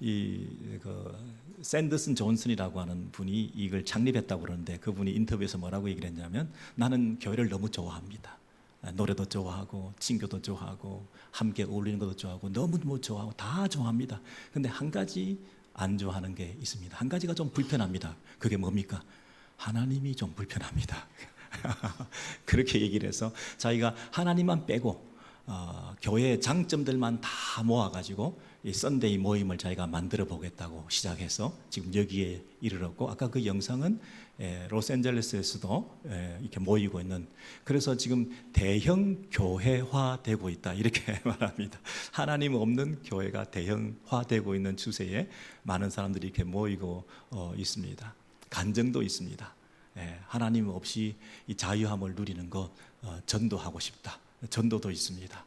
그 샌더슨 존슨이라고 하는 분이 이걸 창립했다고 그러는데, 그분이 인터뷰에서 뭐라고 얘기를 했냐면, 나는 교회를 너무 좋아합니다. 노래도 좋아하고 친교도 좋아하고 함께 어울리는 것도 좋아하고 너무너무 좋아하고 다 좋아합니다. 근데 한 가지 안 좋아하는 게 있습니다. 한 가지가 좀 불편합니다. 그게 뭡니까? 하나님이 좀 불편합니다. 그렇게 얘기를 해서 자기가 하나님만 빼고 교회의 장점들만 다 모아가지고 이 썬데이 모임을 자기가 만들어 보겠다고 시작해서 지금 여기에 이르렀고, 아까 그 영상은 로스앤젤레스에서도 이렇게 모이고 있는, 그래서 지금 대형 교회화되고 있다 이렇게 말합니다. 하나님 없는 교회가 대형화되고 있는 추세에 많은 사람들이 이렇게 모이고 있습니다. 간증도 있습니다. 하나님 없이 이 자유함을 누리는 거 전도하고 싶다. 전도도 있습니다.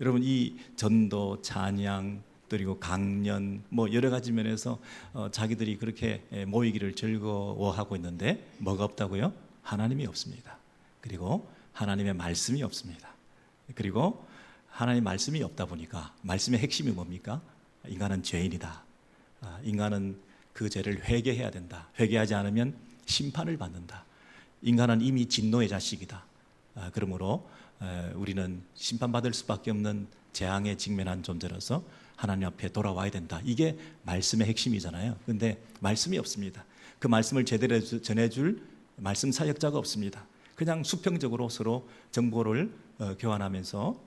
여러분, 이 전도, 찬양, 그리고 강연, 뭐 여러 가지 면에서 자기들이 그렇게 모이기를 즐거워하고 있는데 뭐가 없다고요? 하나님이 없습니다. 그리고 하나님의 말씀이 없습니다. 그리고 하나님의 말씀이 없다 보니까 말씀의 핵심이 뭡니까? 인간은 죄인이다. 인간은 그 죄를 회개해야 된다. 회개하지 않으면 심판을 받는다. 인간은 이미 진노의 자식이다. 그러므로 우리는 심판받을 수밖에 없는 재앙에 직면한 존재로서 하나님 앞에 돌아와야 된다. 이게 말씀의 핵심이잖아요. 그런데 말씀이 없습니다. 그 말씀을 제대로 전해줄 말씀 사역자가 없습니다. 그냥 수평적으로 서로 정보를 교환하면서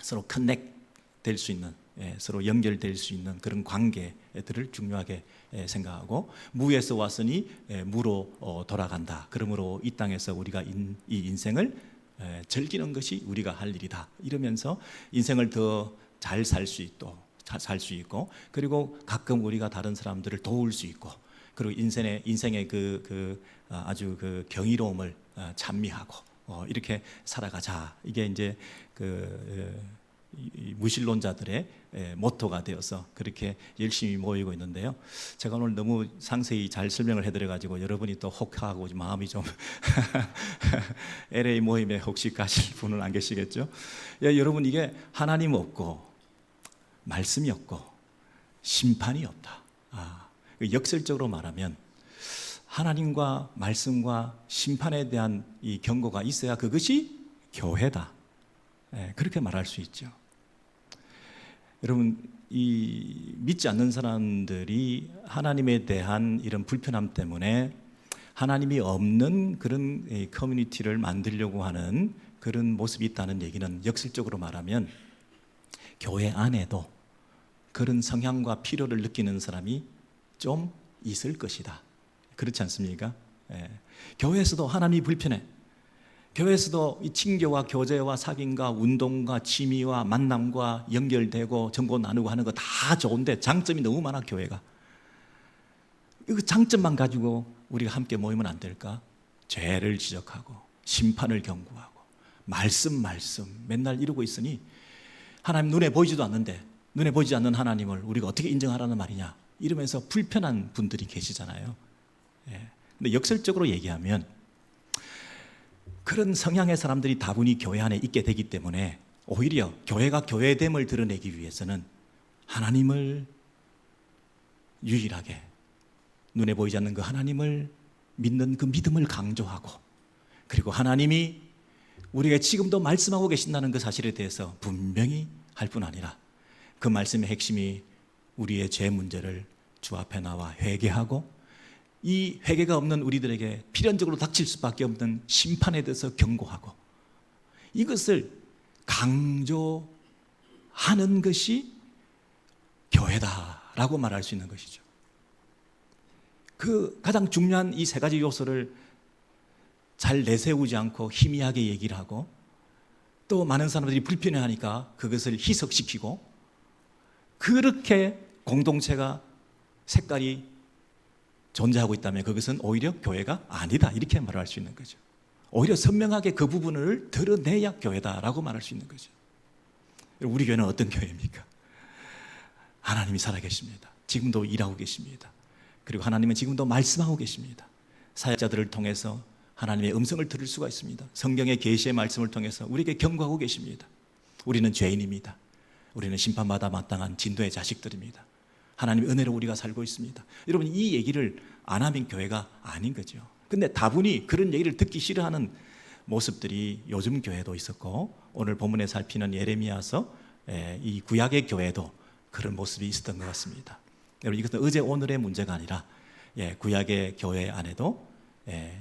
서로 커넥 될 수 있는, 서로 연결될 수 있는 그런 관계들을 중요하게 생각하고, 무에서 왔으니 무로 돌아간다. 그러므로 이 땅에서 우리가 이 인생을 즐기는 것이 우리가 할 일이다. 이러면서 인생을 더 잘 살 수 있고, 그리고 가끔 우리가 다른 사람들을 도울 수 있고, 그리고 인생의 아주 그 경이로움을 찬미하고 이렇게 살아가자. 이게 이제 무신론자들의 모토가 되어서 그렇게 열심히 모이고 있는데요. 제가 오늘 너무 상세히 잘 설명을 해드려가지고 여러분이 또 혹하고 마음이 좀 LA 모임에 혹시 가실 분은 안 계시겠죠? 여러분, 이게 하나님 없고 말씀이 없고 심판이 없다. 역설적으로 말하면 하나님과 말씀과 심판에 대한 이 경고가 있어야 그것이 교회다. 그렇게 말할 수 있죠. 여러분, 이 믿지 않는 사람들이 하나님에 대한 이런 불편함 때문에 하나님이 없는 그런 커뮤니티를 만들려고 하는 그런 모습이 있다는 얘기는 역설적으로 말하면 교회 안에도 그런 성향과 필요를 느끼는 사람이 좀 있을 것이다. 그렇지 않습니까? 교회에서도 하나님이 불편해. 교회에서도 이 친교와 교제와 사귐과 운동과 취미와 만남과 연결되고 정보 나누고 하는 거 다 좋은데 장점이 너무 많아. 교회가 그 장점만 가지고 우리가 함께 모이면 안 될까? 죄를 지적하고 심판을 경고하고 말씀 맨날 이러고 있으니 하나님 눈에 보이지도 않는데, 눈에 보이지 않는 하나님을 우리가 어떻게 인정하라는 말이냐 이러면서 불편한 분들이 계시잖아요. 근데 역설적으로 얘기하면 그런 성향의 사람들이 다분히 교회 안에 있게 되기 때문에 오히려 교회가 교회됨을 드러내기 위해서는 하나님을 유일하게, 눈에 보이지 않는 그 하나님을 믿는 그 믿음을 강조하고, 그리고 하나님이 우리에게 지금도 말씀하고 계신다는 그 사실에 대해서 분명히 할 뿐 아니라 그 말씀의 핵심이 우리의 죄 문제를 주 앞에 나와 회개하고, 이 회개가 없는 우리들에게 필연적으로 닥칠 수밖에 없는 심판에 대해서 경고하고, 이것을 강조하는 것이 교회다라고 말할 수 있는 것이죠. 그 가장 중요한 이 세 가지 요소를 잘 내세우지 않고 희미하게 얘기를 하고, 또 많은 사람들이 불편해하니까 그것을 희석시키고, 그렇게 공동체가 색깔이 존재하고 있다면 그것은 오히려 교회가 아니다 이렇게 말할 수 있는 거죠. 오히려 선명하게 그 부분을 드러내야 교회다라고 말할 수 있는 거죠. 우리 교회는 어떤 교회입니까? 하나님이 살아계십니다. 지금도 일하고 계십니다. 그리고 하나님은 지금도 말씀하고 계십니다. 사역자들을 통해서 하나님의 음성을 들을 수가 있습니다. 성경의 계시의 말씀을 통해서 우리에게 경고하고 계십니다. 우리는 죄인입니다. 우리는 심판받아 마땅한 진도의 자식들입니다. 하나님의 은혜로 우리가 살고 있습니다. 여러분, 이 얘기를 안 하면 교회가 아닌 거죠. 근데 다분히 그런 얘기를 듣기 싫어하는 모습들이 요즘 교회도 있었고, 오늘 본문에 살피는 예레미야서 이 구약의 교회도 그런 모습이 있었던 것 같습니다. 여러분, 이것은 어제 오늘의 문제가 아니라 구약의 교회 안에도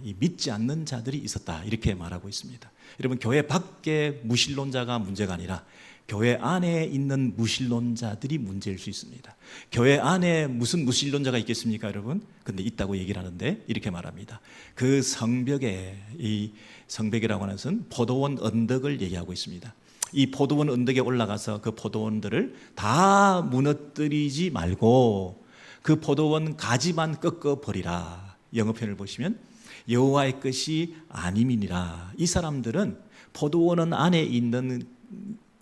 이 믿지 않는 자들이 있었다, 이렇게 말하고 있습니다. 여러분, 교회 밖에 무신론자가 문제가 아니라 교회 안에 있는 무신론자들이 문제일 수 있습니다. 교회 안에 무슨 무신론자가 있겠습니까, 여러분? 근데 있다고 얘기를 하는데 이렇게 말합니다. 그 성벽에, 이 성벽이라고 하는 것은 포도원 언덕을 얘기하고 있습니다. 이 포도원 언덕에 올라가서 그 포도원들을 다 무너뜨리지 말고 그 포도원 가지만 꺾어버리라. 영어 표현을 보시면 여호와의 것이 아님이니라. 이 사람들은 포도원 안에 있는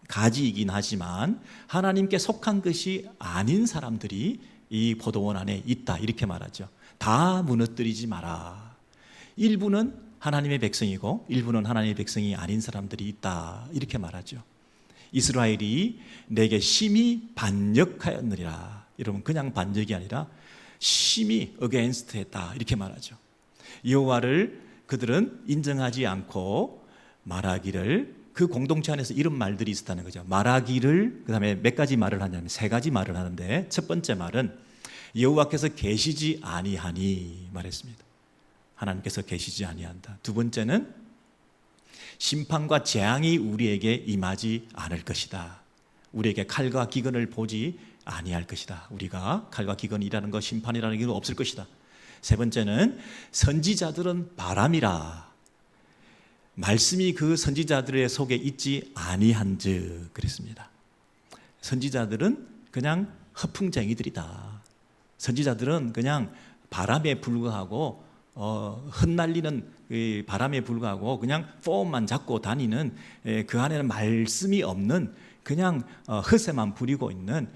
가지이긴 하지만 하나님께 속한 것이 아닌 사람들이 이 포도원 안에 있다, 이렇게 말하죠. 다 무너뜨리지 마라. 일부는 하나님의 백성이고 일부는 하나님의 백성이 아닌 사람들이 있다, 이렇게 말하죠. 이스라엘이 내게 심히 반역하였느니라. 여러분, 그냥 반역이 아니라 심히 against 했다, 이렇게 말하죠. 여호와를 그들은 인정하지 않고 말하기를, 그 공동체 안에서 이런 말들이 있었다는 거죠. 말하기를, 그 다음에 몇 가지 말을 하냐면 세 가지 말을 하는데, 첫 번째 말은 여호와께서 계시지 아니하니 말했습니다. 하나님께서 계시지 아니한다. 두 번째는 심판과 재앙이 우리에게 임하지 않을 것이다. 우리에게 칼과 기근을 보지 아니할 것이다. 우리가 칼과 기근이라는 것, 심판이라는 게 없을 것이다. 세 번째는 선지자들은 바람이라. 말씀이 그 선지자들의 속에 있지 아니한즉 그랬습니다. 선지자들은 그냥 허풍쟁이들이다. 선지자들은 그냥 바람에 불과하고 흩날리는 바람에 불과하고 그냥 폼만 잡고 다니는, 그 안에는 말씀이 없는 그냥 허세만 부리고 있는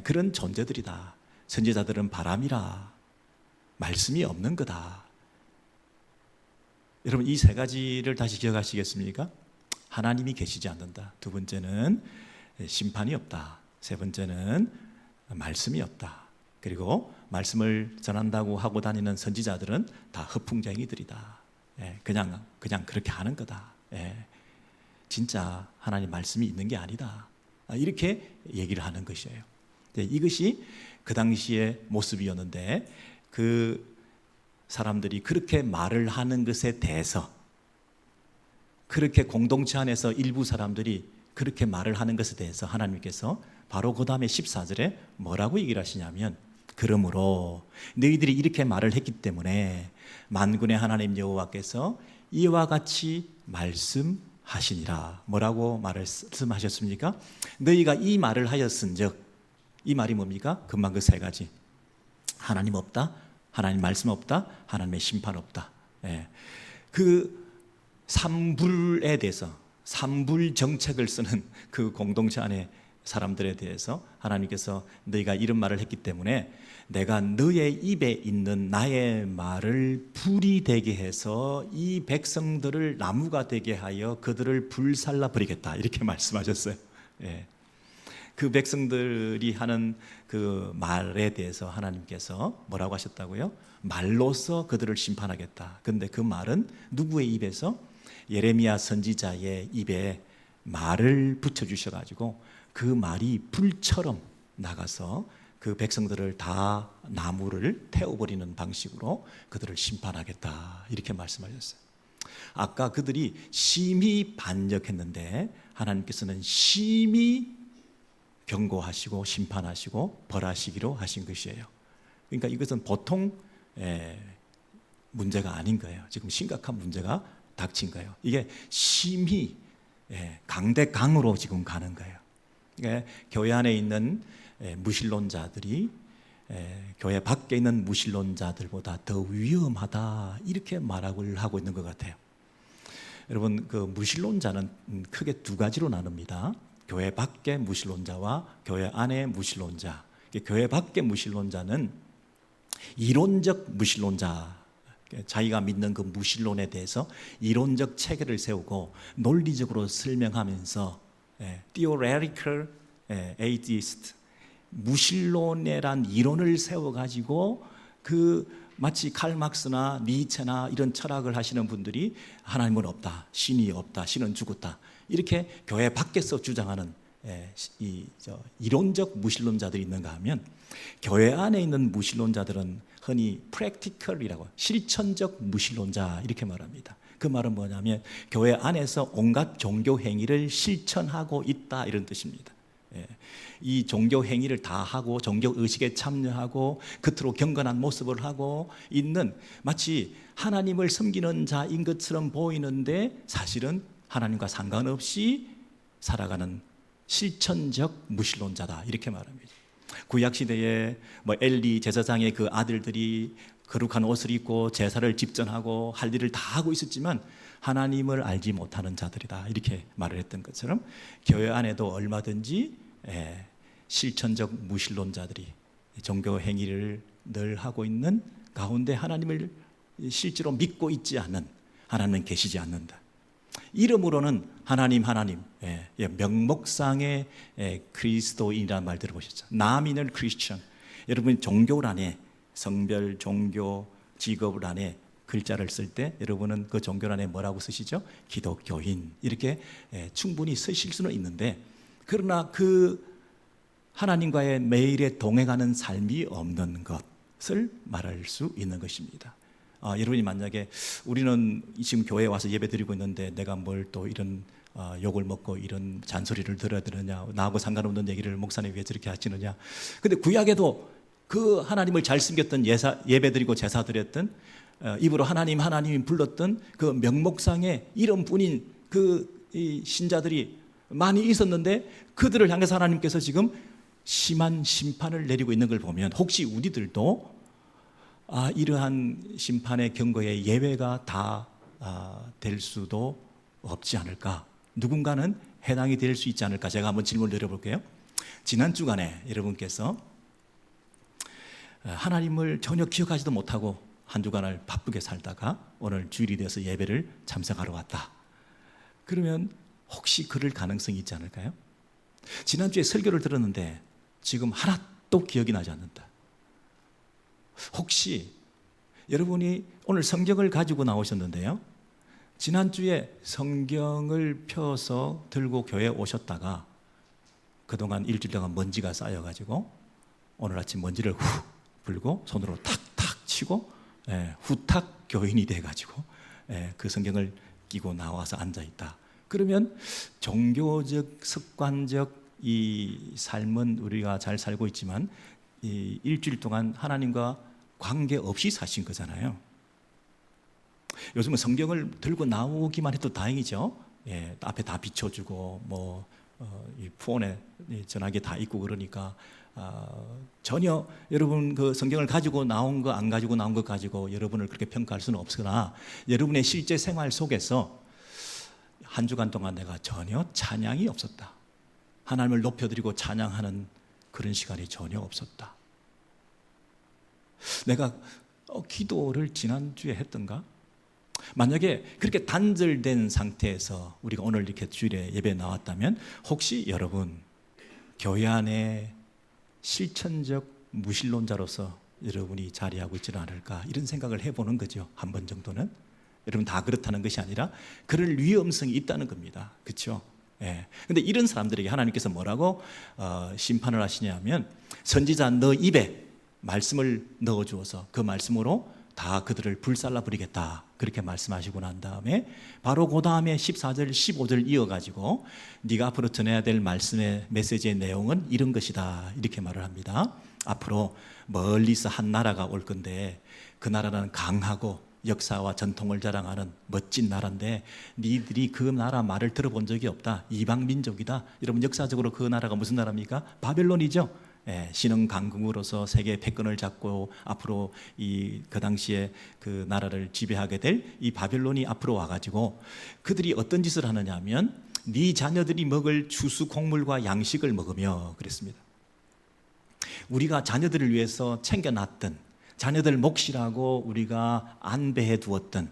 그런 존재들이다. 선지자들은 바람이라. 말씀이 없는 거다. 여러분, 이 세 가지를 다시 기억하시겠습니까? 하나님이 계시지 않는다. 두 번째는 심판이 없다. 세 번째는 말씀이 없다. 그리고 말씀을 전한다고 하고 다니는 선지자들은 다 허풍쟁이들이다. 그냥 그렇게 하는 거다. 진짜 하나님 말씀이 있는 게 아니다. 이렇게 얘기를 하는 것이에요. 이것이 그 당시의 모습이었는데, 그 사람들이 그렇게 말을 하는 것에 대해서, 그렇게 공동체 안에서 일부 사람들이 그렇게 말을 하는 것에 대해서 하나님께서 바로 그 다음에 14절에 뭐라고 얘기를 하시냐면, 그러므로 너희들이 이렇게 말을 했기 때문에 만군의 하나님 여호와께서 이와 같이 말씀하시니라. 뭐라고 말씀하셨습니까? 너희가 이 말을 하였은즉, 이 말이 뭡니까? 금방 그 세 가지. 하나님 없다, 하나님 말씀 없다, 하나님의 심판 없다. 그 삼불에 대해서, 삼불 정책을 쓰는 그 공동체 안에 사람들에 대해서 하나님께서 너희가 이런 말을 했기 때문에 내가 너의 입에 있는 나의 말을 불이 되게 해서 이 백성들을 나무가 되게 하여 그들을 불살라 버리겠다, 이렇게 말씀하셨어요. 그 백성들이 하는 그 말에 대해서 하나님께서 뭐라고 하셨다고요? 말로써 그들을 심판하겠다. 그런데 그 말은 누구의 입에서? 예레미야 선지자의 입에 말을 붙여주셔가지고 그 말이 불처럼 나가서 그 백성들을 다 나무를 태워버리는 방식으로 그들을 심판하겠다, 이렇게 말씀하셨어요. 아까 그들이 심히 반역했는데 하나님께서는 심히 경고하시고 심판하시고 벌하시기로 하신 것이에요. 그러니까 이것은 보통 문제가 아닌 거예요. 지금 심각한 문제가 닥친 거예요. 이게 심히 강대강으로 지금 가는 거예요. 그러니까 교회 안에 있는 무신론자들이 교회 밖에 있는 무신론자들보다 더 위험하다, 이렇게 말을 하고 있는 것 같아요. 여러분, 그 무신론자는 크게 두 가지로 나눕니다. 교회 밖의 무신론자와 교회 안의 무신론자. 교회 밖의 무신론자는 이론적 무신론자, 자기가 믿는 그 무신론에 대해서 이론적 체계를 세우고 논리적으로 설명하면서 theoretical atheist, 무신론이란 이론을 세워가지고 마치 칼막스나 니체나 이런 철학을 하시는 분들이 하나님은 없다, 신이 없다, 신은 죽었다 이렇게 교회 밖에서 주장하는 이론적 무신론자들이 있는가 하면, 교회 안에 있는 무신론자들은 흔히 practical이라고, 실천적 무신론자 이렇게 말합니다. 그 말은 뭐냐면 교회 안에서 온갖 종교 행위를 실천하고 있다 이런 뜻입니다. 이 종교 행위를 다 하고 종교 의식에 참여하고 겉으로 경건한 모습을 하고 있는, 마치 하나님을 섬기는 자인 것처럼 보이는데 사실은 하나님과 상관없이 살아가는 실천적 무신론자다 이렇게 말합니다. 구약시대에 엘리 제사장의 그 아들들이 거룩한 옷을 입고 제사를 집전하고 할 일을 다 하고 있었지만 하나님을 알지 못하는 자들이다 이렇게 말을 했던 것처럼, 교회 안에도 얼마든지 실천적 무신론자들이 종교 행위를 늘 하고 있는 가운데 하나님을 실제로 믿고 있지 않는, 하나님은 계시지 않는다. 이름으로는 하나님, 명목상의 그리스도인이라는 말 들어보셨죠? 나미널 크리스천. 여러분 종교란에 성별, 종교, 직업을 안에 글자를 쓸 때 여러분은 그 종교란에 뭐라고 쓰시죠? 기독교인 이렇게 충분히 쓰실 수는 있는데, 그러나 그 하나님과의 매일에 동행하는 삶이 없는 것을 말할 수 있는 것입니다. 여러분이 만약에 우리는 지금 교회에 와서 예배 드리고 있는데 내가 뭘 또 이런 욕을 먹고 이런 잔소리를 들어야 되느냐, 나하고 상관없는 얘기를 목사님 왜 저렇게 하시느냐. 근데 구약에도 그 하나님을 잘 숨겼던 예배 드리고 제사 드렸던, 입으로 하나님 불렀던 그 명목상의 이름뿐인 이 신자들이 많이 있었는데, 그들을 향해서 하나님께서 지금 심한 심판을 내리고 있는 걸 보면 혹시 우리들도 이러한 심판의 경고에 예외가 다 될 수도 없지 않을까, 누군가는 해당이 될 수 있지 않을까. 제가 한번 질문을 드려볼게요. 지난 주간에 여러분께서 하나님을 전혀 기억하지도 못하고 한 주간을 바쁘게 살다가 오늘 주일이 되어서 예배를 참석하러 왔다. 그러면 혹시 그럴 가능성이 있지 않을까요? 지난주에 설교를 들었는데 지금 하나도 기억이 나지 않는다. 혹시 여러분이 오늘 성경을 가지고 나오셨는데요, 지난주에 성경을 펴서 들고 교회에 오셨다가 그동안 일주일 동안 먼지가 쌓여가지고 오늘 아침 먼지를 후 불고 손으로 탁탁 치고 후탁 교인이 돼가지고 그 성경을 끼고 나와서 앉아있다. 그러면 종교적 습관적 이 삶은 우리가 잘 살고 있지만 이 일주일 동안 하나님과 관계없이 사신 거잖아요. 요즘은 성경을 들고 나오기만 해도 다행이죠. 앞에 다 비춰주고 이 폰에 전화기 다 있고 그러니까 전혀 여러분 그 성경을 가지고 나온 거 안 가지고 나온 것 가지고 여러분을 그렇게 평가할 수는 없으나, 여러분의 실제 생활 속에서 한 주간 동안 내가 전혀 찬양이 없었다, 하나님을 높여드리고 찬양하는 그런 시간이 전혀 없었다, 내가 기도를 지난주에 했던가? 만약에 그렇게 단절된 상태에서 우리가 오늘 이렇게 주일에 예배에 나왔다면 혹시 여러분 교회 안에 실천적 무신론자로서 여러분이 자리하고 있지는 않을까, 이런 생각을 해보는 거죠. 한 번 정도는. 여러분 다 그렇다는 것이 아니라 그럴 위험성이 있다는 겁니다. 그렇죠? 근데 이런 사람들에게 하나님께서 뭐라고 심판을 하시냐면, 선지자 너 입에 말씀을 넣어주어서 그 말씀으로 다 그들을 불살라 버리겠다, 그렇게 말씀하시고 난 다음에 바로 그 다음에 14절 15절 이어가지고 네가 앞으로 전해야 될 말씀의 메시지의 내용은 이런 것이다, 이렇게 말을 합니다. 앞으로 멀리서 한 나라가 올 건데 그 나라는 강하고 역사와 전통을 자랑하는 멋진 나라인데 니들이 그 나라 말을 들어본 적이 없다, 이방 민족이다. 여러분 역사적으로 그 나라가 무슨 나라입니까? 바벨론이죠. 신흥 강국으로서 세계 패권을 잡고 앞으로 그 당시에 그 나라를 지배하게 될 이 바벨론이 앞으로 와가지고 그들이 어떤 짓을 하느냐 하면 네 자녀들이 먹을 추수 곡물과 양식을 먹으며 그랬습니다. 우리가 자녀들을 위해서 챙겨놨던, 자녀들 몫이라고 우리가 안배해 두었던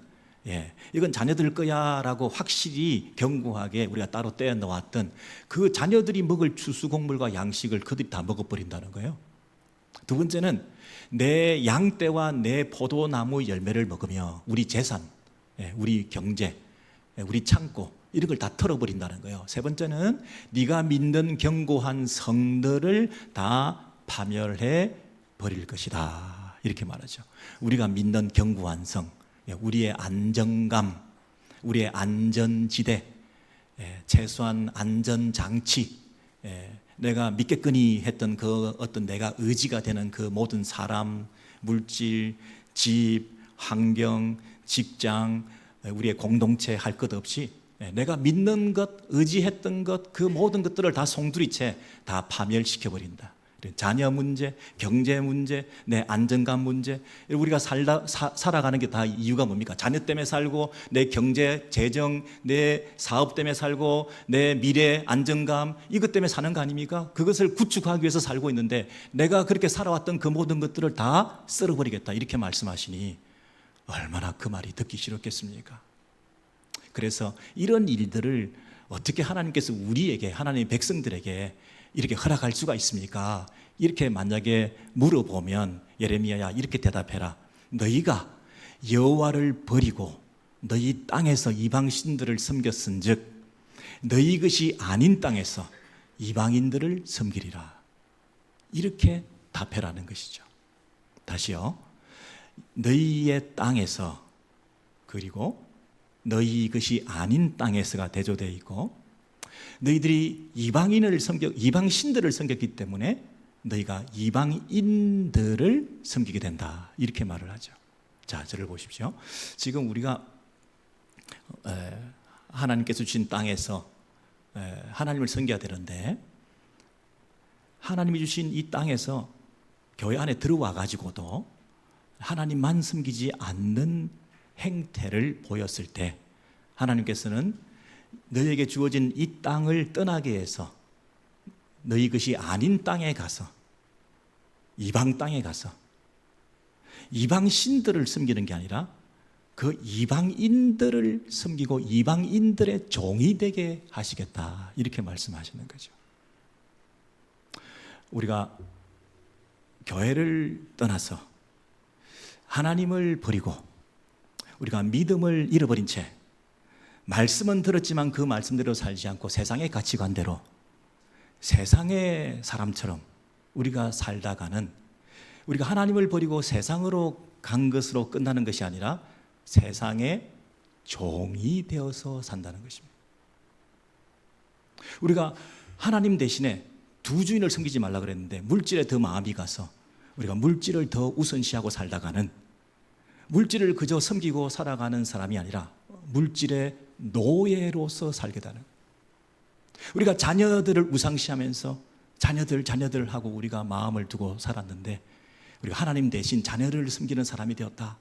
이건 자녀들 거야라고 확실히 견고하게 우리가 따로 떼어 놓았던 그 자녀들이 먹을 추수곡물과 양식을 그들이 다 먹어버린다는 거예요. 두 번째는 내 양떼와 내 포도나무 열매를 먹으며 우리 재산, 우리 경제, 우리 창고 이런 걸 다 털어버린다는 거예요. 세 번째는 네가 믿는 견고한 성들을 다 파멸해 버릴 것이다. 이렇게 말하죠. 우리가 믿는 견고한 성, 우리의 안정감, 우리의 안전지대, 최소한 안전장치, 내가 믿겠거니 했던 그 어떤 내가 의지가 되는 그 모든 사람, 물질, 집, 환경, 직장, 우리의 공동체 할 것 없이 내가 믿는 것, 의지했던 것, 그 모든 것들을 다 송두리째 다 파멸시켜버린다. 자녀 문제, 경제 문제, 내 안정감 문제, 우리가 살아가는 게 다 이유가 뭡니까? 자녀 때문에 살고, 내 경제, 재정, 내 사업 때문에 살고, 내 미래, 안정감, 이것 때문에 사는 거 아닙니까? 그것을 구축하기 위해서 살고 있는데 내가 그렇게 살아왔던 그 모든 것들을 다 썰어버리겠다 이렇게 말씀하시니 얼마나 그 말이 듣기 싫었겠습니까? 그래서 이런 일들을 어떻게 하나님께서 우리에게, 하나님의 백성들에게 이렇게 허락할 수가 있습니까? 이렇게 만약에 물어보면 예레미야야 이렇게 대답해라. 너희가 여호와를 버리고 너희 땅에서 이방 신들을 섬겼은즉 너희 것이 아닌 땅에서 이방인들을 섬기리라. 이렇게 답해라는 것이죠. 다시요. 너희의 땅에서, 그리고 너희 것이 아닌 땅에서가 대조되어 있고, 너희들이 이방 신들을 섬겼기 때문에 너희가 이방인들을 섬기게 된다. 이렇게 말을 하죠. 자, 저를 보십시오. 지금 우리가 하나님께서 주신 땅에서 하나님을 섬겨야 되는데, 하나님이 주신 이 땅에서 교회 안에 들어와 가지고도 하나님만 섬기지 않는 행태를 보였을 때 하나님께서는 너희에게 주어진 이 땅을 떠나게 해서 너희 것이 아닌 땅에 가서, 이방 땅에 가서 이방 신들을 섬기는 게 아니라 그 이방인들을 섬기고 이방인들의 종이 되게 하시겠다 이렇게 말씀하시는 거죠. 우리가 교회를 떠나서 하나님을 버리고 우리가 믿음을 잃어버린 채 말씀은 들었지만 그 말씀대로 살지 않고 세상의 가치관대로 세상의 사람처럼 우리가 살다가는, 우리가 하나님을 버리고 세상으로 간 것으로 끝나는 것이 아니라 세상의 종이 되어서 산다는 것입니다. 우리가 하나님 대신에 두 주인을 섬기지 말라 그랬는데 물질에 더 마음이 가서 우리가 물질을 더 우선시하고 살다가는 물질을 그저 섬기고 살아가는 사람이 아니라 물질의 노예로서 살게 되는, 우리가 자녀들을 우상시하면서 자녀들 하고 우리가 마음을 두고 살았는데 우리가 하나님 대신 자녀를 섬기는 사람이 되었다.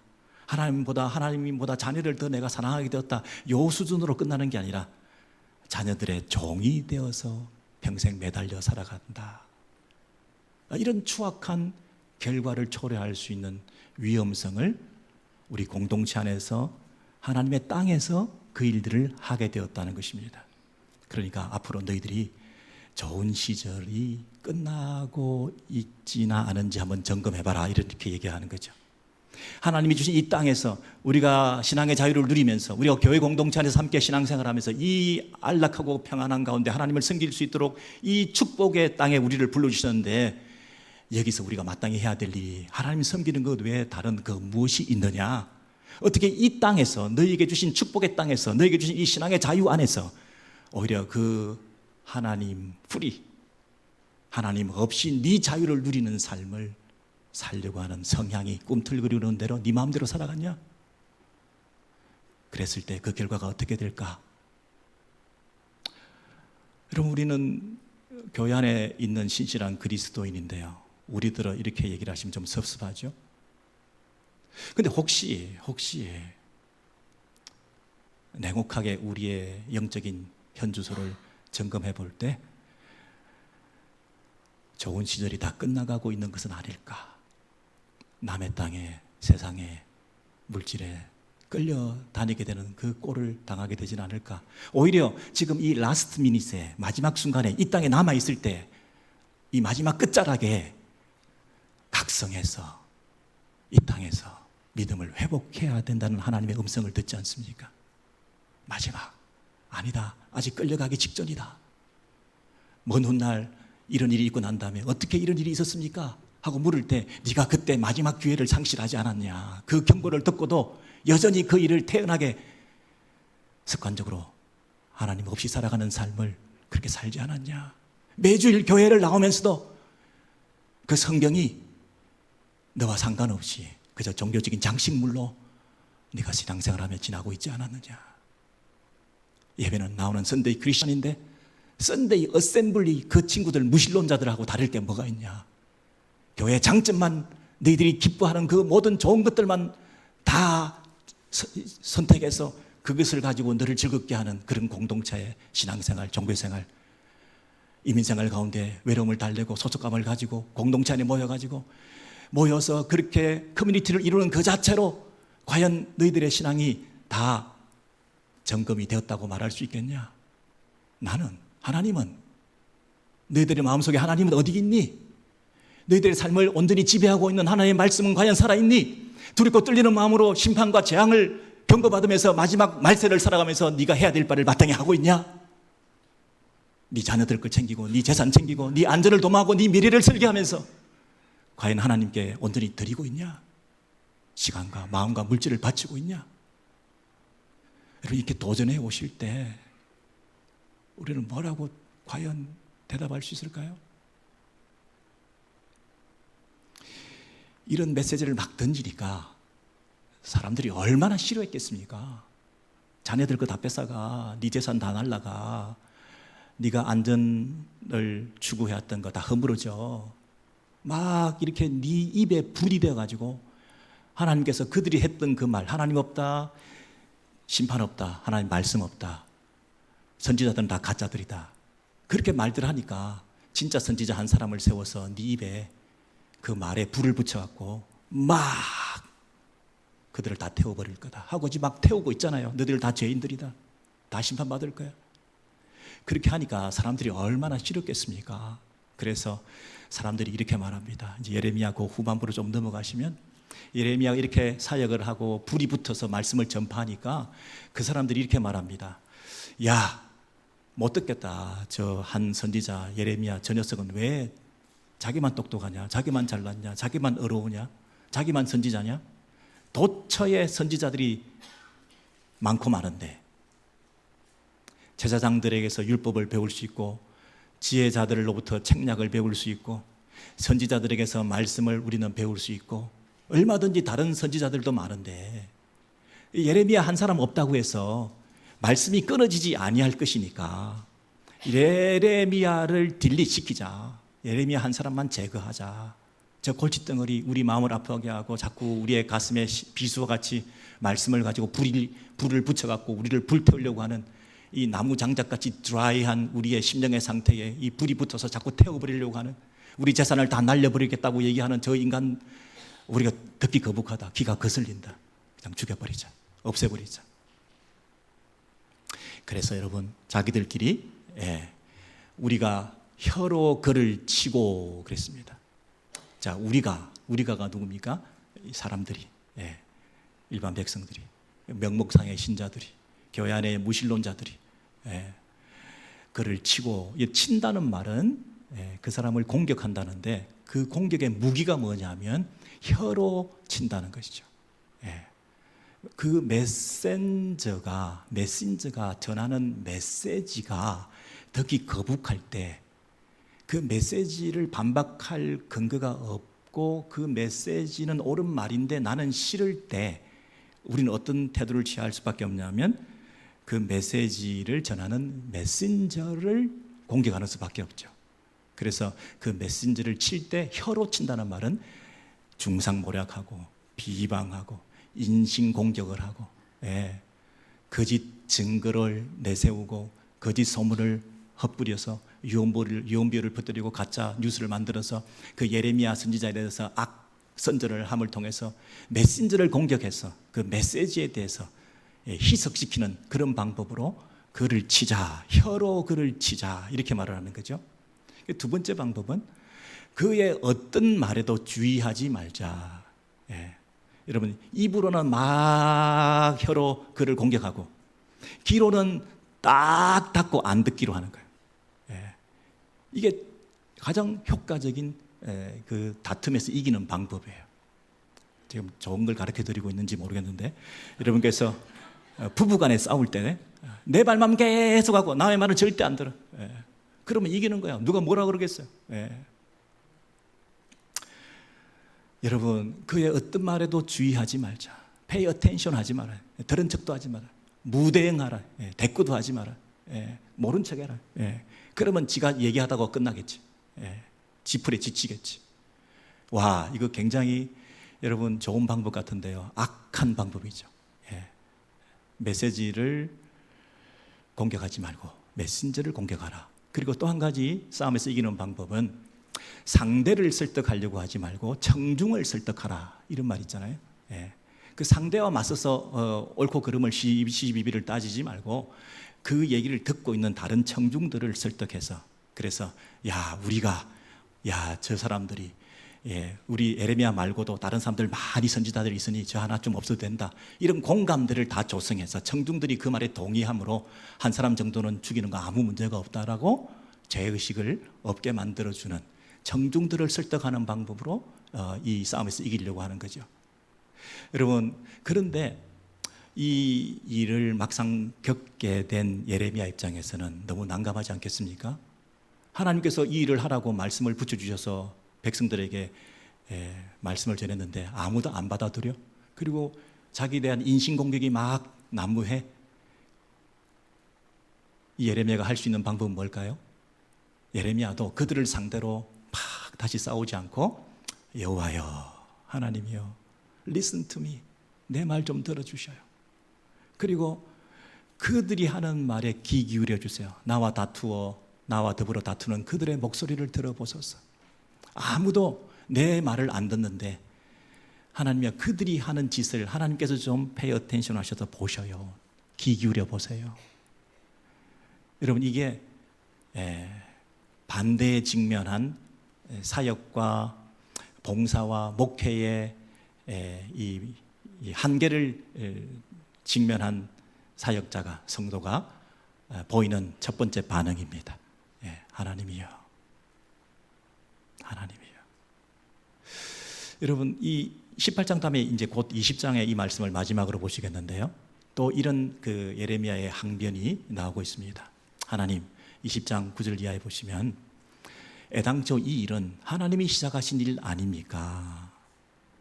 하나님보다 자녀를 더 내가 사랑하게 되었다. 요 수준으로 끝나는 게 아니라 자녀들의 종이 되어서 평생 매달려 살아간다. 이런 추악한 결과를 초래할 수 있는 위험성을 우리 공동체 안에서 하나님의 땅에서 그 일들을 하게 되었다는 것입니다. 그러니까 앞으로 너희들이 좋은 시절이 끝나고 있지나 않은지 한번 점검해봐라 이렇게 얘기하는 거죠. 하나님이 주신 이 땅에서 우리가 신앙의 자유를 누리면서 우리가 교회 공동체 안에서 함께 신앙생활하면서 이 안락하고 평안한 가운데 하나님을 섬길 수 있도록 이 축복의 땅에 우리를 불러주셨는데, 여기서 우리가 마땅히 해야 될 일이 하나님 섬기는 것 외에 다른 그 무엇이 있느냐, 어떻게 이 땅에서 너희에게 주신 축복의 땅에서 너희에게 주신 이 신앙의 자유 안에서 오히려 그 하나님 하나님 없이 네 자유를 누리는 삶을 살려고 하는 성향이 꿈틀거리는 대로 네 마음대로 살아갔냐? 그랬을 때 그 결과가 어떻게 될까? 여러분, 우리는 교회 안에 있는 신실한 그리스도인인데요, 우리들은 이렇게 얘기를 하시면 좀 섭섭하죠? 근데 혹시 냉혹하게 우리의 영적인 현주소를 점검해 볼 때 좋은 시절이 다 끝나가고 있는 것은 아닐까? 남의 땅에, 세상에, 물질에 끌려다니게 되는 그 꼴을 당하게 되지는 않을까. 오히려 지금 이 라스트 미닛에 마지막 순간에 이 땅에 남아있을 때 이 마지막 끝자락에 각성해서 이 땅에서 믿음을 회복해야 된다는 하나님의 음성을 듣지 않습니까? 마지막, 아니다, 아직 끌려가기 직전이다. 먼 훗날 이런 일이 있고 난 다음에 어떻게 이런 일이 있었습니까? 하고 물을 때 네가 그때 마지막 기회를 상실하지 않았냐. 그 경고를 듣고도 여전히 그 일을 태연하게 습관적으로 하나님 없이 살아가는 삶을 그렇게 살지 않았냐. 매주일 교회를 나오면서도 그 성경이 너와 상관없이 그저 종교적인 장식물로 네가 신앙생활하며 지나고 있지 않았느냐. 예배는 나오는 선데이 크리스천인데 선데이 어셈블리 그 친구들 무신론자들하고 다를 게 뭐가 있냐. 교회의 장점만, 너희들이 기뻐하는 그 모든 좋은 것들만 다 선택해서 그것을 가지고 너를 즐겁게 하는 그런 공동체의 신앙생활, 종교생활, 이민생활 가운데 외로움을 달래고 소속감을 가지고 공동체 안에 모여서 그렇게 커뮤니티를 이루는 그 자체로 과연 너희들의 신앙이 다 점검이 되었다고 말할 수 있겠냐? 나는, 하나님은, 너희들의 마음속에 하나님은 어디 있니? 너희들의 삶을 온전히 지배하고 있는 하나님의 말씀은 과연 살아있니? 두렵고 떨리는 마음으로 심판과 재앙을 경고받으면서 마지막 말세를 살아가면서 네가 해야 될 바를 마땅히 하고 있냐? 네 자녀들 걸 챙기고 네 재산 챙기고 네 안전을 도모하고 네 미래를 설계하면서 과연 하나님께 온전히 드리고 있냐? 시간과 마음과 물질을 바치고 있냐? 여러분, 이렇게 도전해 오실 때 우리는 뭐라고 과연 대답할 수 있을까요? 이런 메시지를 막 던지니까 사람들이 얼마나 싫어했겠습니까? 자네들 거 다 뺏어가, 네 재산 다 날라가, 네가 안전을 추구해왔던 거 다 허물어져. 막 이렇게 네 입에 불이 되어가지고 하나님께서 그들이 했던 그 말, 하나님 없다, 심판 없다, 하나님 말씀 없다, 선지자들은 다 가짜들이다, 그렇게 말들 하니까 진짜 선지자 한 사람을 세워서 네 입에 그 말에 불을 붙여갖고 막 그들을 다 태워버릴 거다 하고 이제 막 태우고 있잖아요. 너희들 다 죄인들이다, 다 심판받을 거야. 그렇게 하니까 사람들이 얼마나 싫었겠습니까? 그래서 사람들이 이렇게 말합니다. 이제 예레미야 그 후반부로 좀 넘어가시면 예레미야가 이렇게 사역을 하고 불이 붙어서 말씀을 전파하니까 그 사람들이 이렇게 말합니다. 야, 못 듣겠다. 저 한 선지자 예레미야 저 녀석은 왜 자기만 똑똑하냐, 자기만 잘났냐, 자기만 어려우냐, 자기만 선지자냐? 도처에 선지자들이 많고 많은데 제사장들에게서 율법을 배울 수 있고 지혜자들로부터 책략을 배울 수 있고 선지자들에게서 말씀을 우리는 배울 수 있고 얼마든지 다른 선지자들도 많은데 예레미야 한 사람 없다고 해서 말씀이 끊어지지 아니할 것이니까 예레미야를 딜리트시키자, 예레미야 한 사람만 제거하자. 저 골칫덩어리 우리 마음을 아프게 하고 자꾸 우리의 가슴에 비수와 같이 말씀을 가지고 불을 붙여갖고 우리를 불태우려고 하는 이 나무 장작같이 드라이한 우리의 심령의 상태에 이 불이 붙어서 자꾸 태워버리려고 하는, 우리 재산을 다 날려버리겠다고 얘기하는 저 인간, 우리가 듣기 거북하다, 귀가 거슬린다, 그냥 죽여버리자, 없애버리자. 그래서 여러분, 자기들끼리 우리가 혀로 그를 치고 그랬습니다. 자, 우리가가 누굽니까? 사람들이, 일반 백성들이, 명목상의 신자들이, 교회 안의 무신론자들이 그를 치고, 친다는 말은 그 사람을 공격한다는데 그 공격의 무기가 뭐냐면 혀로 친다는 것이죠. 그 메신저가 전하는 메시지가 듣기 거북할 때 그 메시지를 반박할 근거가 없고 그 메시지는 옳은 말인데 나는 싫을 때 우리는 어떤 태도를 취할 수밖에 없냐면 그 메시지를 전하는 메신저를 공격하는 수밖에 없죠. 그래서 그 메신저를 칠 때 혀로 친다는 말은 중상모략하고 비방하고 인신공격을 하고 거짓 증거를 내세우고 거짓 소문을 헛뿌려서 유언비어를 퍼뜨리고 가짜 뉴스를 만들어서 그 예레미야 선지자에 대해서 선전을 함을 통해서 메신저를 공격해서 그 메시지에 대해서 희석시키는 그런 방법으로 그를 치자, 혀로 그를 치자, 이렇게 말을 하는 거죠. 두 번째 방법은 그의 어떤 말에도 주의하지 말자. 여러분, 입으로는 막 혀로 그를 공격하고 귀로는 딱 닫고 안 듣기로 하는 거예요. 이게 가장 효과적인 그 다툼에서 이기는 방법이에요. 지금 좋은 걸 가르쳐 드리고 있는지 모르겠는데, 여러분께서 부부간에 싸울 때 내 말만 계속 하고 남의 말은 절대 안 들어. 그러면 이기는 거야. 누가 뭐라 그러겠어요. 여러분, 그의 어떤 말에도 주의하지 말자. pay attention 하지 마라. 들은 척도 하지 마라. 무대응하라. 대꾸도 하지 마라. 모른 척 해라. 그러면 지가 얘기하다가 끝나겠지. 지풀에 지치겠지. 와, 이거 굉장히 여러분 좋은 방법 같은데요. 악한 방법이죠. 메시지를 공격하지 말고 메신저를 공격하라. 그리고 또 한 가지 싸움에서 이기는 방법은 상대를 설득하려고 하지 말고 청중을 설득하라, 이런 말 있잖아요. 그 상대와 맞서서 옳고 그름을 시비비를 따지지 말고 그 얘기를 듣고 있는 다른 청중들을 설득해서, 그래서 저 사람들이 우리 에레미야 말고도 다른 사람들 많이 선지자들이 있으니 저 하나 좀 없어도 된다, 이런 공감대를 다 조성해서 청중들이 그 말에 동의함으로 한 사람 정도는 죽이는 거 아무 문제가 없다라고 죄의식을 없게 만들어주는 청중들을 설득하는 방법으로 이 싸움에서 이기려고 하는 거죠. 여러분, 그런데 이 일을 막상 겪게 된 예레미야 입장에서는 너무 난감하지 않겠습니까? 하나님께서 이 일을 하라고 말씀을 붙여주셔서 백성들에게 말씀을 전했는데 아무도 안 받아들여. 그리고 자기에 대한 인신공격이 막 난무해. 이 예레미야가 할 수 있는 방법은 뭘까요? 예레미야도 그들을 상대로 막 다시 싸우지 않고, 여호와여, 하나님이여, listen to me, 내 말 좀 들어주셔요. 그리고 그들이 하는 말에 귀 기울여 주세요. 나와 더불어 다투는 그들의 목소리를 들어보소서. 아무도 내 말을 안 듣는데 하나님이여, 그들이 하는 짓을 하나님께서 좀 pay attention 하셔서 보셔요. 귀 기울여 보세요. 여러분, 이게 반대에 직면한 사역과 봉사와 목회의 이 한계를 직면한 사역자가, 성도가 보이는 첫 번째 반응입니다. 하나님이여, 하나님이여. 여러분, 이 18장 다음에 이제 곧 20장의 이 말씀을 마지막으로 보시겠는데요. 또 이런 그 예레미야의 항변이 나오고 있습니다. 하나님, 20장 9절 이하에 보시면, 애당초 이 일은 하나님이 시작하신 일 아닙니까?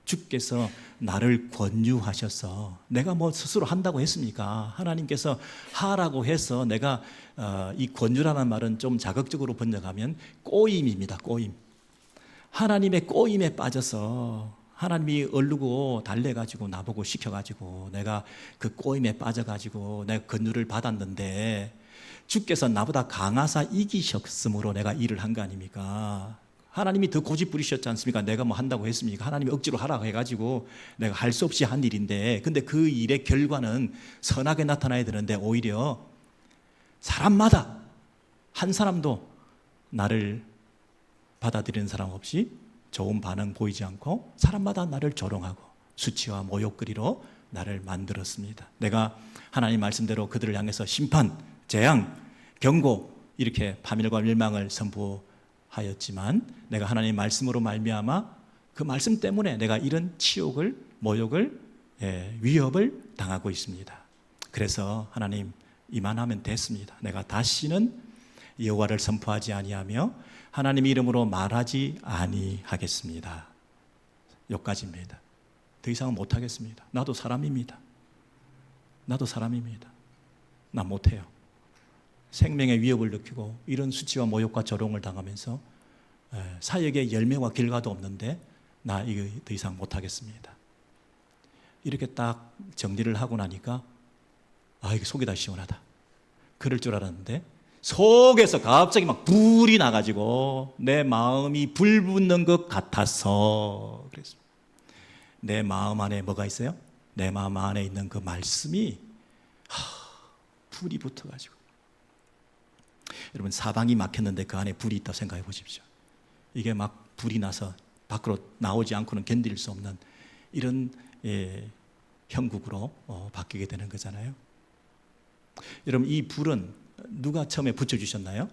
주께서 나를 권유하셔서 내가 뭐 스스로 한다고 했습니까? 하나님께서 하라고 해서 내가 이 권유라는 말은 좀 자극적으로 번역하면 꼬임입니다. 꼬임. 하나님의 꼬임에 빠져서 하나님이 얼르고 달래가지고 나보고 시켜가지고 내가 그 꼬임에 빠져가지고 내가 권유를 받았는데 주께서 나보다 강하사 이기셨으므로 내가 일을 한 거 아닙니까? 하나님이 더 고집 부리셨지 않습니까? 내가 뭐 한다고 했습니까? 하나님이 억지로 하라고 해가지고 내가 할 수 없이 한 일인데, 근데 그 일의 결과는 선하게 나타나야 되는데 오히려 사람마다 한 사람도 나를 받아들이는 사람 없이 좋은 반응 보이지 않고 사람마다 나를 조롱하고 수치와 모욕거리로 나를 만들었습니다. 내가 하나님 말씀대로 그들을 향해서 심판, 재앙, 경고, 이렇게 파멸과 멸망을 선포하였지만 내가 하나님 말씀으로 말미암아 그 말씀 때문에 내가 이런 치욕을, 모욕을, 위협을 당하고 있습니다. 그래서 하나님, 이만하면 됐습니다. 내가 다시는 여호와를 선포하지 아니하며 하나님 이름으로 말하지 아니하겠습니다. 여기까지입니다. 더 이상은 못하겠습니다. 나도 사람입니다. 나도 사람입니다. 나 못해요. 생명의 위협을 느끼고 이런 수치와 모욕과 조롱을 당하면서 사역의 열매와 결과도 없는데 나 이거 더 이상 못하겠습니다. 이렇게 딱 정리를 하고 나니까 이게 속이 다 시원하다. 그럴 줄 알았는데 속에서 갑자기 막 불이 나가지고 내 마음이 불 붙는 것 같아서 그랬습니다. 내 마음 안에 뭐가 있어요? 내 마음 안에 있는 그 말씀이 불이 붙어가지고, 여러분 사방이 막혔는데 그 안에 불이 있다고 생각해 보십시오. 이게 막 불이 나서 밖으로 나오지 않고는 견딜 수 없는 이런 형국으로 바뀌게 되는 거잖아요. 여러분 이 불은 누가 처음에 붙여주셨나요?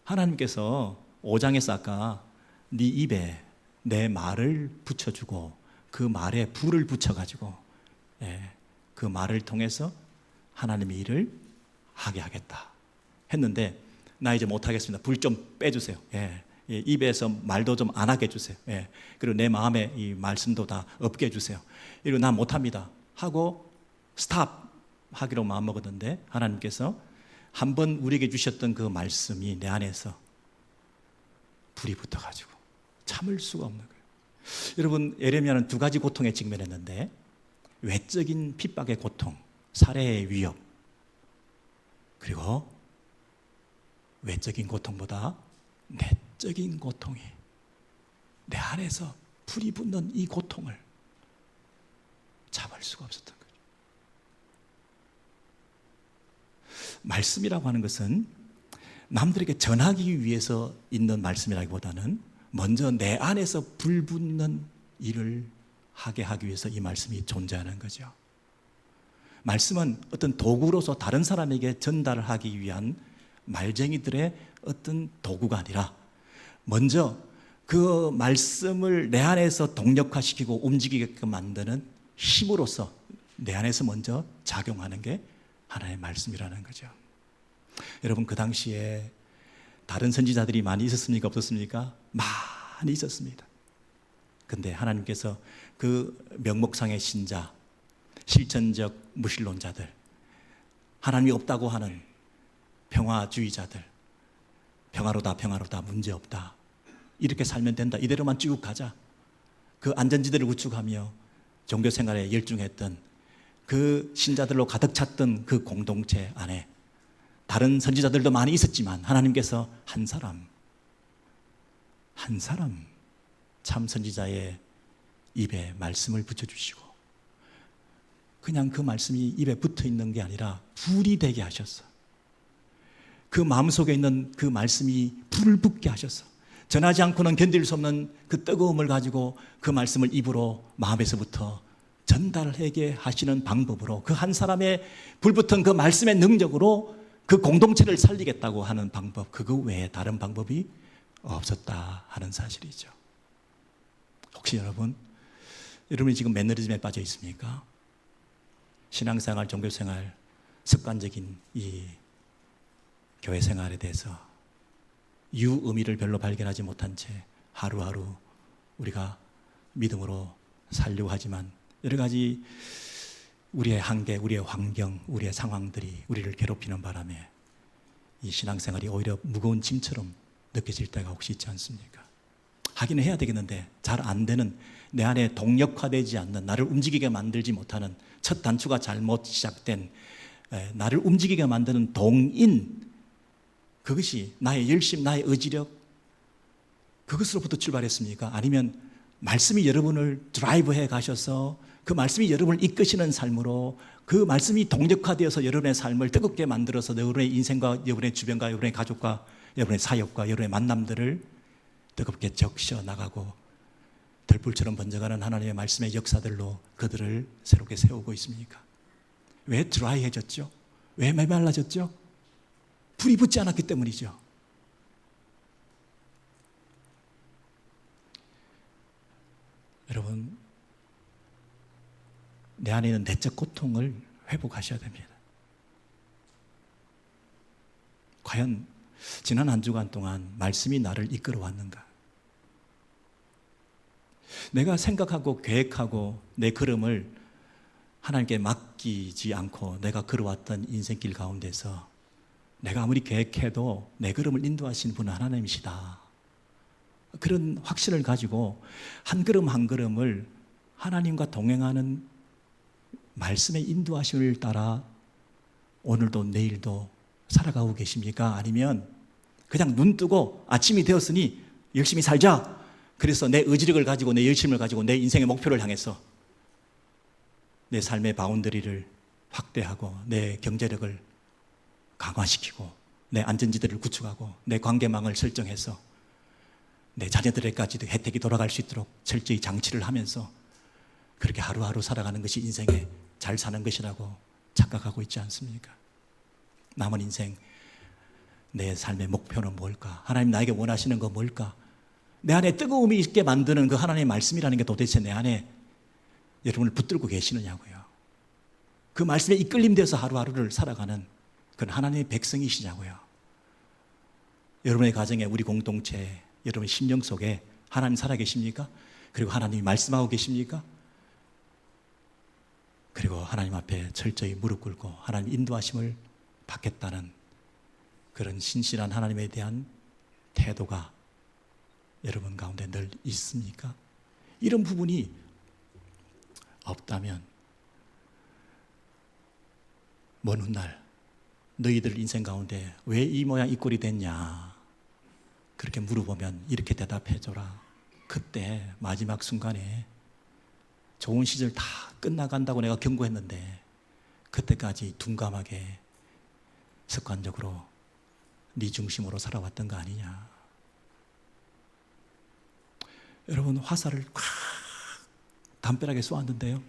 하나님께서 5장에서 아까 네 입에 내 말을 붙여주고 그 말에 불을 붙여가지고 그 말을 통해서 하나님의 일을 하게 하겠다 했는데, 나 이제 못하겠습니다. 불 좀 빼주세요. 입에서 말도 좀 안 하게 해주세요. 그리고 내 마음에 이 말씀도 다 없게 해주세요. 이러고 난 못합니다 하고 스탑 하기로 마음먹었는데, 하나님께서 한번 우리에게 주셨던 그 말씀이 내 안에서 불이 붙어가지고 참을 수가 없는 거예요. 여러분 예레미야는 두 가지 고통에 직면했는데, 외적인 핍박의 고통, 살해의 위협, 그리고 외적인 고통보다 내적인 고통이, 내 안에서 불이 붙는 이 고통을 참을 수가 없었던 거죠. 말씀이라고 하는 것은 남들에게 전하기 위해서 있는 말씀이라기보다는 먼저 내 안에서 불 붙는 일을 하게 하기 위해서 이 말씀이 존재하는 거죠. 말씀은 어떤 도구로서 다른 사람에게 전달을 하기 위한 말쟁이들의 어떤 도구가 아니라, 먼저 그 말씀을 내 안에서 동력화시키고 움직이게끔 만드는 힘으로서 내 안에서 먼저 작용하는 게 하나님의 말씀이라는 거죠. 여러분 그 당시에 다른 선지자들이 많이 있었습니까? 없었습니까? 많이 있었습니다. 근데 하나님께서 그 명목상의 신자, 실천적 무신론자들, 하나님이 없다고 하는 평화주의자들, 평화로다 문제없다, 이렇게 살면 된다, 이대로만 쭉 가자, 그 안전지대를 구축하며 종교생활에 열중했던 그 신자들로 가득 찼던 그 공동체 안에 다른 선지자들도 많이 있었지만, 하나님께서 한 사람 참 선지자의 입에 말씀을 붙여주시고, 그냥 그 말씀이 입에 붙어 있는 게 아니라 불이 되게 하셨어. 그 마음속에 있는 그 말씀이 불을 붙게 하셨어. 전하지 않고는 견딜 수 없는 그 뜨거움을 가지고 그 말씀을 입으로 마음에서부터 전달하게 하시는 방법으로, 그 한 사람의 불붙은 그 말씀의 능력으로 그 공동체를 살리겠다고 하는 방법, 그거 외에 다른 방법이 없었다 하는 사실이죠. 혹시 여러분이 지금 매너리즘에 빠져 있습니까? 신앙생활, 종교생활, 습관적인 이 교회 생활에 대해서 유의미를 별로 발견하지 못한 채 하루하루 우리가 믿음으로 살려고 하지만, 여러 가지 우리의 한계, 우리의 환경, 우리의 상황들이 우리를 괴롭히는 바람에 이 신앙생활이 오히려 무거운 짐처럼 느껴질 때가 혹시 있지 않습니까? 하기는 해야 되겠는데 잘 안 되는, 내 안에 동력화되지 않는, 나를 움직이게 만들지 못하는, 첫 단추가 잘못 시작된 나를 움직이게 만드는 동인, 그것이 나의 열심, 나의 의지력, 그것으로부터 출발했습니까? 아니면 말씀이 여러분을 드라이브해 가셔서 그 말씀이 여러분을 이끄시는 삶으로, 그 말씀이 동력화되어서 여러분의 삶을 뜨겁게 만들어서 여러분의 인생과 여러분의 주변과 여러분의 가족과 여러분의 사역과 여러분의 만남들을 뜨겁게 적셔 나가고 들불처럼 번져가는 하나님의 말씀의 역사들로 그들을 새롭게 세우고 있습니까? 왜 드라이해졌죠? 왜 메말라졌죠? 불이 붙지 않았기 때문이죠. 여러분, 내 안에 있는 내적 고통을 회복하셔야 됩니다. 과연 지난 한 주간 동안 말씀이 나를 이끌어 왔는가? 내가 생각하고 계획하고 내 걸음을 하나님께 맡기지 않고 내가 걸어왔던 인생길 가운데서 내가 아무리 계획해도 내 걸음을 인도하시는 분은 하나님이시다, 그런 확신을 가지고 한 걸음 한 걸음을 하나님과 동행하는 말씀의 인도하심을 따라 오늘도 내일도 살아가고 계십니까? 아니면 그냥 눈 뜨고 아침이 되었으니 열심히 살자, 그래서 내 의지력을 가지고 내 열심을 가지고 내 인생의 목표를 향해서 내 삶의 바운더리를 확대하고 내 경제력을 강화시키고 내 안전지대를 구축하고 내 관계망을 설정해서 내 자녀들에게까지도 혜택이 돌아갈 수 있도록 철저히 장치를 하면서 그렇게 하루하루 살아가는 것이 인생에 잘 사는 것이라고 착각하고 있지 않습니까? 남은 인생 내 삶의 목표는 뭘까? 하나님 나에게 원하시는 거 뭘까? 내 안에 뜨거움이 있게 만드는 그 하나님의 말씀이라는 게 도대체 내 안에 여러분을 붙들고 계시느냐고요. 그 말씀에 이끌림돼서 하루하루를 살아가는 그런 하나님의 백성이시냐고요. 여러분의 가정에, 우리 공동체에, 여러분의 심령 속에 하나님 살아계십니까? 그리고 하나님이 말씀하고 계십니까? 그리고 하나님 앞에 철저히 무릎 꿇고 하나님 인도하심을 받겠다는 그런 신실한 하나님에 대한 태도가 여러분 가운데 늘 있습니까? 이런 부분이 없다면 먼 훗날 너희들 인생 가운데 왜 이 모양 이 꼴이 됐냐 그렇게 물어보면 이렇게 대답해줘라. 그때 마지막 순간에 좋은 시절 다 끝나간다고 내가 경고했는데 그때까지 둔감하게 습관적으로 네 중심으로 살아왔던 거 아니냐. 여러분 화살을 콱 담벼락에 쏘았는데요,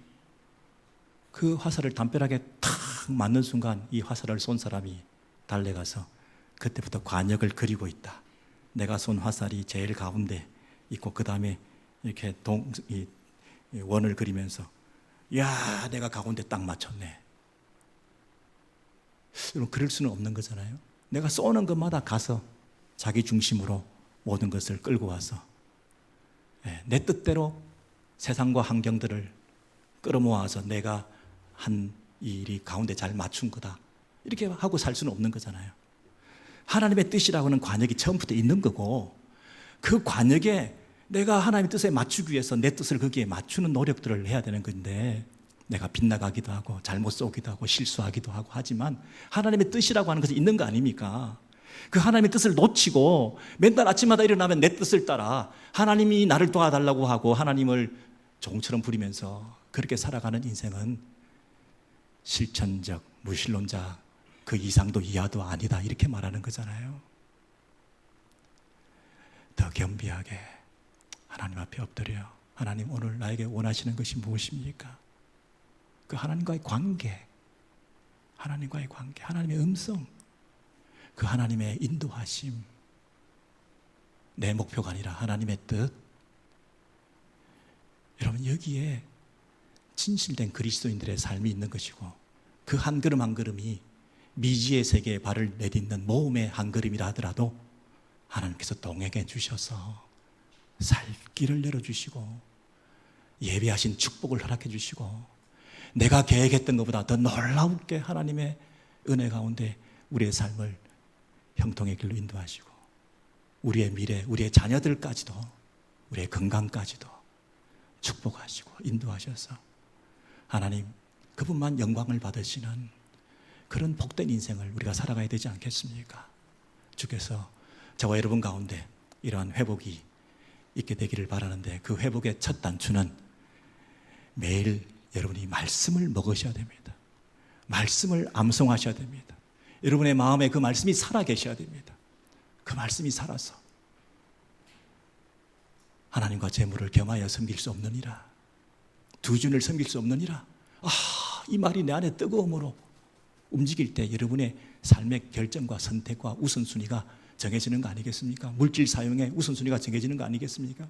그 화살을 담벼락에 탁 맞는 순간 이 화살을 쏜 사람이 달려가서 그때부터 관역을 그리고 있다. 내가 쏜 화살이 제일 가운데 있고 그 다음에 이렇게 원을 그리면서 야 내가 가운데 딱 맞췄네. 여러분 그럴 수는 없는 거잖아요. 내가 쏘는 것마다 가서 자기 중심으로 모든 것을 끌고 와서 내 뜻대로 세상과 환경들을 끌어모아서 내가 한 이 일이 가운데 잘 맞춘 거다 이렇게 하고 살 수는 없는 거잖아요. 하나님의 뜻이라고는 관역이 처음부터 있는 거고 그 관역에 내가 하나님의 뜻에 맞추기 위해서 내 뜻을 거기에 맞추는 노력들을 해야 되는 건데 내가 빗나가기도 하고 잘못 쏘기도 하고 실수하기도 하고 하지만 하나님의 뜻이라고 하는 것이 있는 거 아닙니까? 그 하나님의 뜻을 놓치고 맨날 아침마다 일어나면 내 뜻을 따라 하나님이 나를 도와달라고 하고 하나님을 종처럼 부리면서 그렇게 살아가는 인생은 실천적 무신론자 그 이상도 이하도 아니다 이렇게 말하는 거잖아요. 더 겸비하게 하나님 앞에 엎드려 하나님 오늘 나에게 원하시는 것이 무엇입니까? 그 하나님과의 관계, 하나님과의 관계, 하나님의 음성, 그 하나님의 인도하심, 내 목표가 아니라 하나님의 뜻. 여러분 여기에 진실된 그리스도인들의 삶이 있는 것이고 그 한 걸음 한 걸음이 미지의 세계에 발을 내딛는 모험의 한 걸음이라 하더라도 하나님께서 동행해 주셔서 살 길을 열어주시고 예비하신 축복을 허락해 주시고 내가 계획했던 것보다 더 놀라우게 하나님의 은혜 가운데 우리의 삶을 형통의 길로 인도하시고 우리의 미래, 우리의 자녀들까지도 우리의 건강까지도 축복하시고 인도하셔서 하나님 그분만 영광을 받으시는 그런 복된 인생을 우리가 살아가야 되지 않겠습니까? 주께서 저와 여러분 가운데 이러한 회복이 있게 되기를 바라는데 그 회복의 첫 단추는 매일 여러분이 말씀을 먹으셔야 됩니다. 말씀을 암송하셔야 됩니다. 여러분의 마음에 그 말씀이 살아 계셔야 됩니다. 그 말씀이 살아서 하나님과 재물을 겸하여 섬길 수 없느니라, 두 주를 섬길 수 없느니라. 이 말이 내 안에 뜨거움으로 움직일 때 여러분의 삶의 결정과 선택과 우선순위가 정해지는 거 아니겠습니까? 물질 사용의 우선순위가 정해지는 거 아니겠습니까?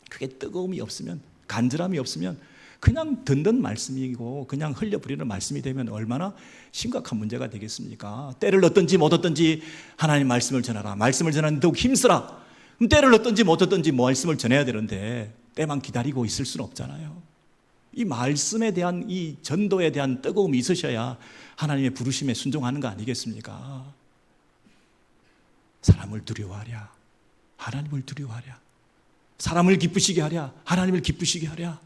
그게 뜨거움이 없으면, 간절함이 없으면 그냥 듣는 말씀이고 그냥 흘려버리는 말씀이 되면 얼마나 심각한 문제가 되겠습니까? 때를 얻든지 못 얻든지 하나님 말씀을 전하라. 말씀을 전하는 더욱 힘쓰라. 그럼 때를 얻든지 못 얻든지 말씀을 전해야 되는데 때만 기다리고 있을 수는 없잖아요. 이 말씀에 대한 이 전도에 대한 뜨거움이 있으셔야 하나님의 부르심에 순종하는 거 아니겠습니까? 사람을 두려워하랴, 하나님을 두려워하랴. 사람을 기쁘시게 하랴, 하나님을 기쁘시게 하랴.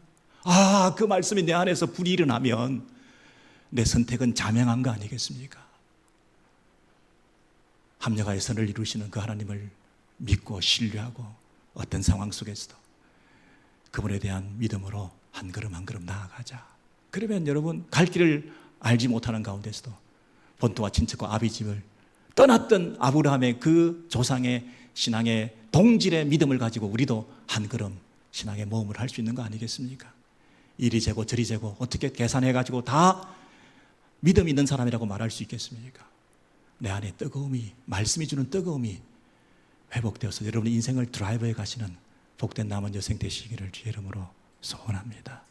그 말씀이 내 안에서 불이 일어나면 내 선택은 자명한 거 아니겠습니까? 합력하여 선을 이루시는 그 하나님을 믿고 신뢰하고 어떤 상황 속에서도 그분에 대한 믿음으로 한 걸음 한 걸음 나아가자. 그러면 여러분 갈 길을 알지 못하는 가운데서도 본토와 친척과 아비 집을 떠났던 아브라함의 그 조상의 신앙의 동질의 믿음을 가지고 우리도 한 걸음 신앙의 모험을 할 수 있는 거 아니겠습니까? 이리 재고 저리 재고 어떻게 계산해가지고 다 믿음 있는 사람이라고 말할 수 있겠습니까? 내 안에 뜨거움이, 말씀이 주는 뜨거움이 회복되어서 여러분의 인생을 드라이브해 가시는 복된 남은 여생 되시기를 주의 이름으로 소원합니다.